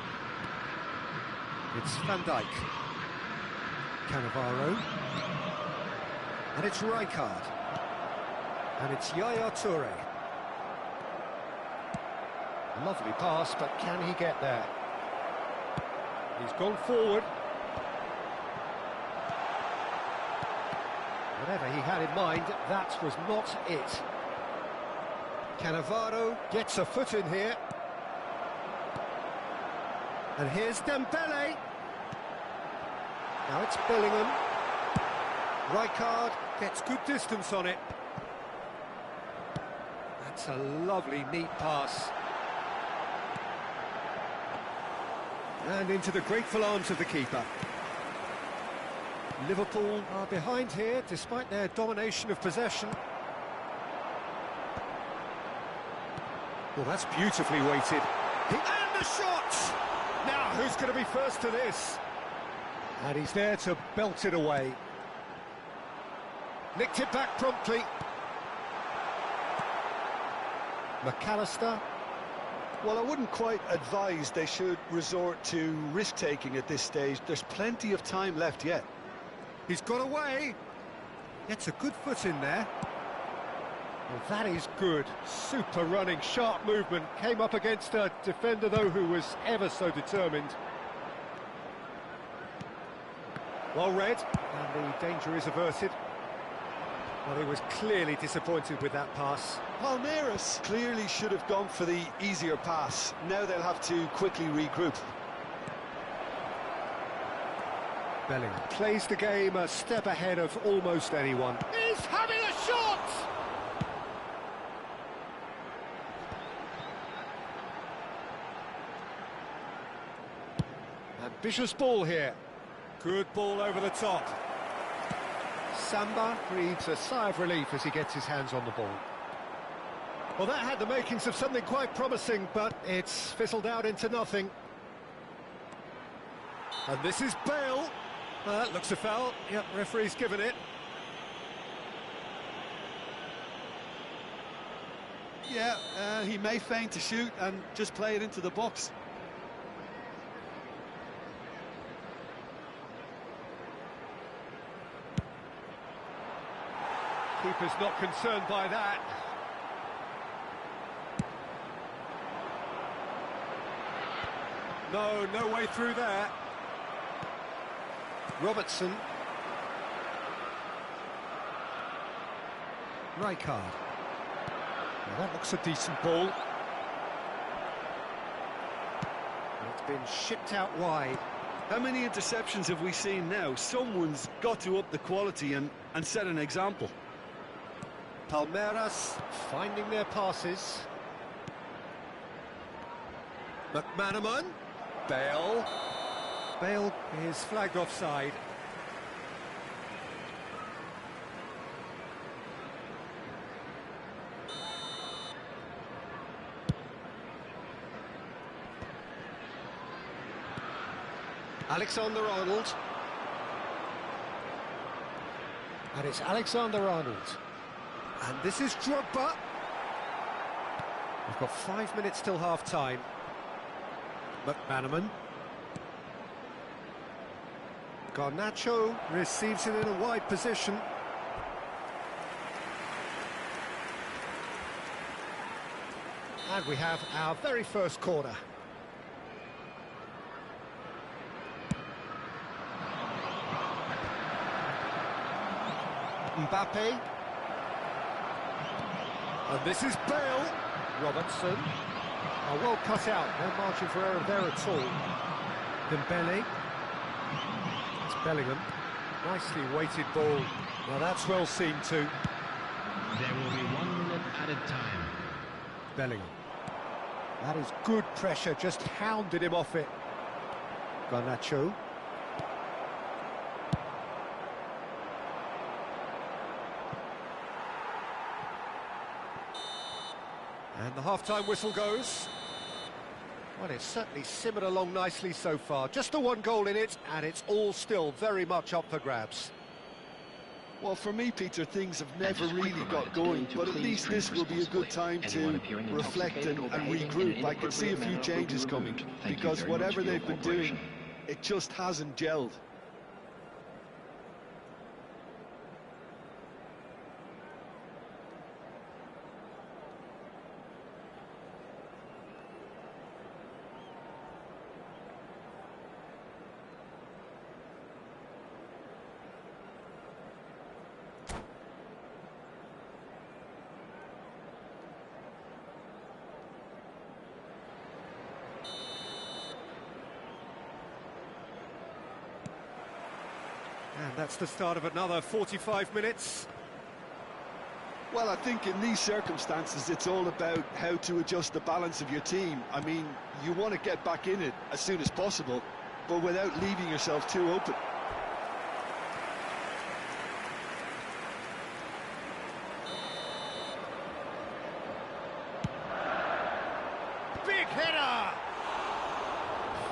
It's Van Dijk. Cannavaro. And it's Rijkaard. And it's Yaya Toure. Lovely pass, but can he get there? He's gone forward. Whatever he had in mind, that was not it. Cannavaro gets a foot in here. And here's Dembele. Now it's Bellingham. Rijkaard gets good distance on it. That's a lovely, neat pass. And into the grateful arms of the keeper. Liverpool are behind here, despite their domination of possession. Well, that's beautifully weighted. And the shot! Now, who's going to be first to this? And he's there to belt it away. Nicked it back promptly. McAllister. Well, I wouldn't quite advise they should resort to risk-taking at this stage. There's plenty of time left yet. He's got away. Gets a good foot in there. Well, that is good. Super running, sharp movement. Came up against a defender, though, who was ever so determined. Well read, and the danger is averted. Well, he was clearly disappointed with that pass. Palmeiras clearly should have gone for the easier pass. Now they'll have to quickly regroup. Bellingham plays the game a step ahead of almost anyone. He's having a shot! Ambitious ball here. Good ball over the top. Samba breathes a sigh of relief as he gets his hands on the ball. Well, that had the makings of something quite promising, but it's fizzled out into nothing. And this is Bale. That looks a foul. Yep, referee's given it. Yeah, he may feign to shoot and just play it into the box. Keeper's not concerned by that. No way through there. Robertson. Rijkaard. Well, that looks a decent ball. It's been shipped out wide. How many interceptions have we seen now? Someone's got to up the quality and set an example. Palmeiras finding their passes. McManaman. Bale. Bale is flagged offside. Alexander-Arnold. And it's Alexander-Arnold. And this is Drogba. We've got 5 minutes till half-time. McManaman. Garnacho receives it in a wide position. And we have our very first corner. Mbappe. And this is Bale. Robertson. Oh, well cut out. No margin for error there at all. Dembele. It's Bellingham. Nicely weighted ball. Now that's well seen too. There will be 1 minute added time. Bellingham. That is good pressure, just hounded him off it. Garnacho. And the half-time whistle goes. Well, it's certainly simmered along nicely so far. Just the 1 goal in it, and it's all still very much up for grabs. Well, for me, Peter, things have never really got going, but at least this will be a good time to reflect and regroup. I can see a few changes coming, because whatever they've been doing, it just hasn't gelled. And that's the start of another 45 minutes. Well, I think in these circumstances, it's all about how to adjust the balance of your team. I mean, you want to get back in it as soon as possible, but without leaving yourself too open. Big header!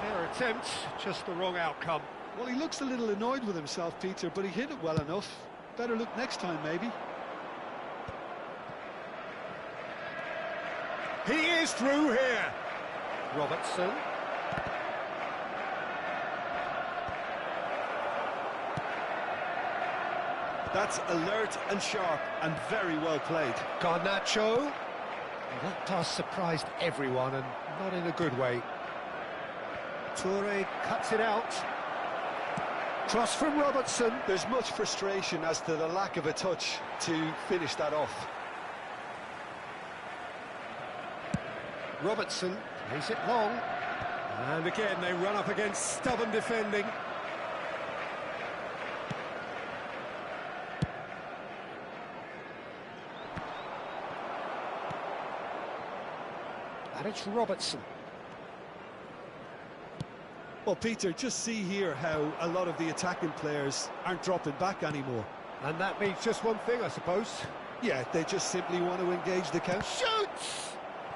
Fair attempt, just the wrong outcome. Well, he looks a little annoyed with himself, Peter, but he hit it well enough. Better look next time, maybe. He is through here. Robertson. That's alert and sharp and very well played. Garnacho. Well, that pass surprised everyone and not in a good way. Toure cuts it out. Cross from Robertson. There's much frustration as to the lack of a touch to finish that off. Robertson plays it long. And again, they run up against stubborn defending. And it's Robertson. Well, Peter, just see here how a lot of the attacking players aren't dropping back anymore. And that means just one thing, I suppose. Yeah, they just simply want to engage the counter. Shoots!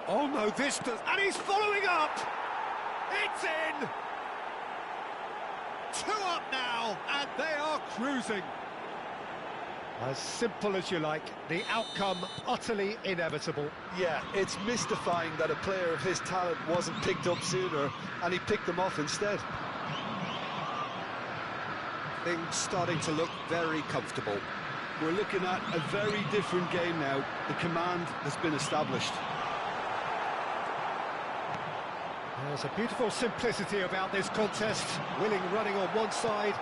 Oh no, this does... And he's following up! It's in! 2 up now, and they are cruising. As simple as you like, the outcome utterly inevitable. Yeah, it's mystifying that a player of his talent wasn't picked up sooner, and he picked them off instead. Things starting to look very comfortable. We're looking at a very different game now. The command has been established. There's a beautiful simplicity about this contest. Willing running on one side,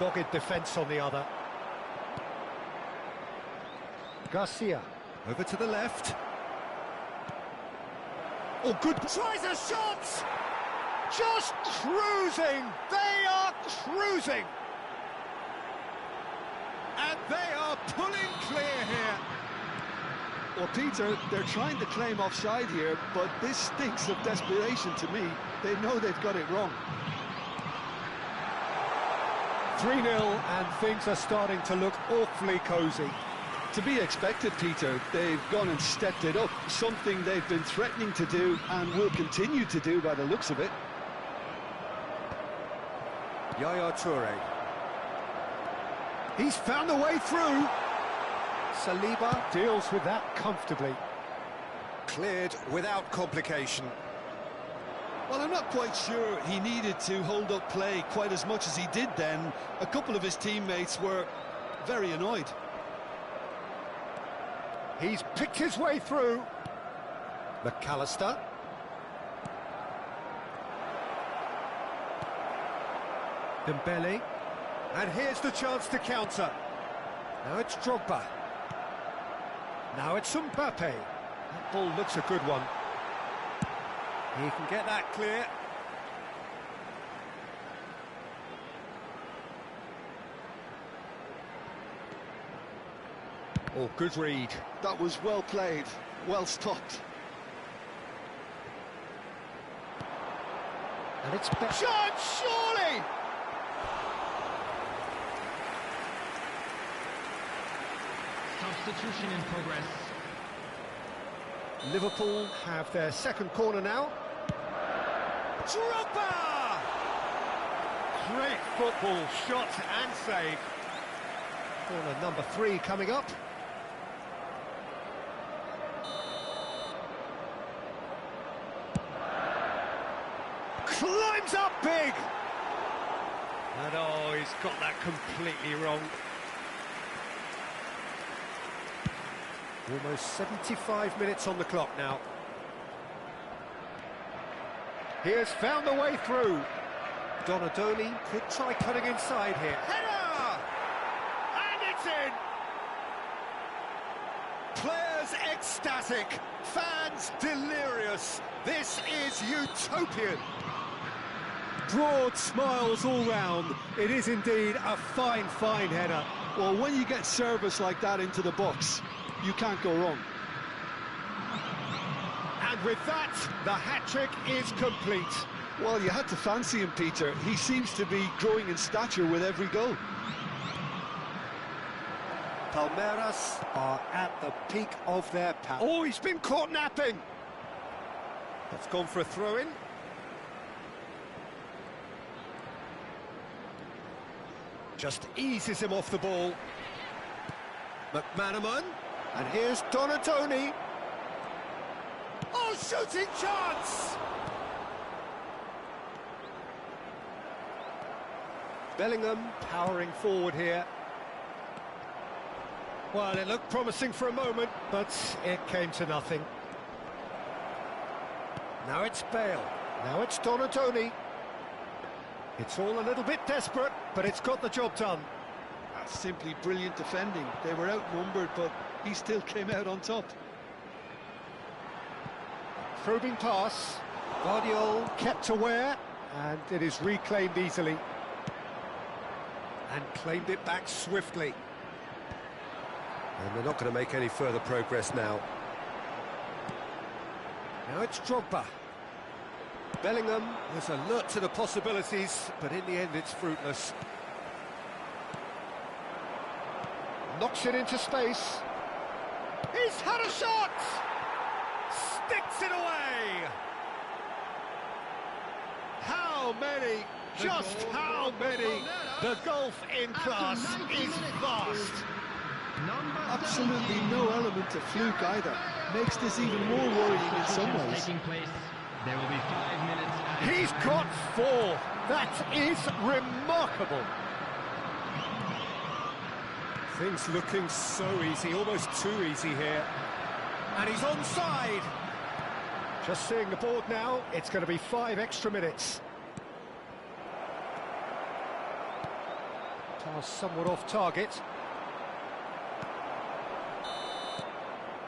dogged defence on the other. Garcia over to the left. Oh, good. Tries a shot! Just cruising! They are cruising! And they are pulling clear here. Well, Peter, they're trying to claim offside here, but this stinks of desperation to me. They know they've got it wrong. 3-0, and things are starting to look awfully cosy. To be expected, Peter. They've gone and stepped it up, something they've been threatening to do and will continue to do by the looks of it. Yaya Toure. He's found a way through. Saliba deals with that comfortably. Cleared without complication. Well, I'm not quite sure he needed to hold up play quite as much as he did then. A couple of his teammates were very annoyed. He's picked his way through. McAllister. Dembele. And here's the chance to counter. Now it's Drogba. Now it's Mbappe. That ball looks a good one. He can get that clear. Oh, good read. That was well played, well stopped. And it's shot, surely! Substitution in progress. Liverpool have their second corner now. Drogba! Great football, shot and save. Corner number 3 coming up. Climbs up big! And oh, he's got that completely wrong. Almost 75 minutes on the clock now. He has found a way through. Donadoni could try cutting inside here. Header! And it's in! Players ecstatic, fans delirious. This is utopian. Broad smiles all round. It is indeed a fine, fine header. Well, when you get service like that into the box, you can't go wrong. And with that, the hat-trick is complete. Well, you had to fancy him, Peter. He seems to be growing in stature with every goal. Palmeiras are at the peak of their power. Oh, he's been caught napping. That's gone for a throw-in. Just eases him off the ball. McManaman. And here's Donadoni. Oh, shooting chance! Bellingham powering forward here. Well, it looked promising for a moment, but it came to nothing. Now it's Bale. Now it's Donadoni. It's all a little bit desperate, but it's got the job done. That's simply brilliant defending. They were outnumbered, but he still came out on top. Probing pass. Guardiola kept aware, and it is reclaimed easily. And claimed it back swiftly. And they're not going to make any further progress now. Now it's Drogba. Bellingham was alert to the possibilities, but in the end it's fruitless. Knocks it into space. He's had a shot! Sticks it away! How many? Just how many? The gulf in class is vast. Absolutely no element of fluke either. Makes this even more worrying in some ways. There will be 5 minutes. He's got 4. That is remarkable. Things looking so easy, almost too easy here. And he's onside. Just seeing the board now, it's going to be 5 extra minutes. Pass somewhat off target.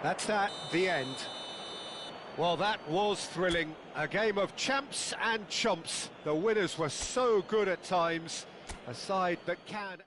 That's that, the end. Well, that was thrilling. A game of champs and chumps. The winners were so good at times. A side that can...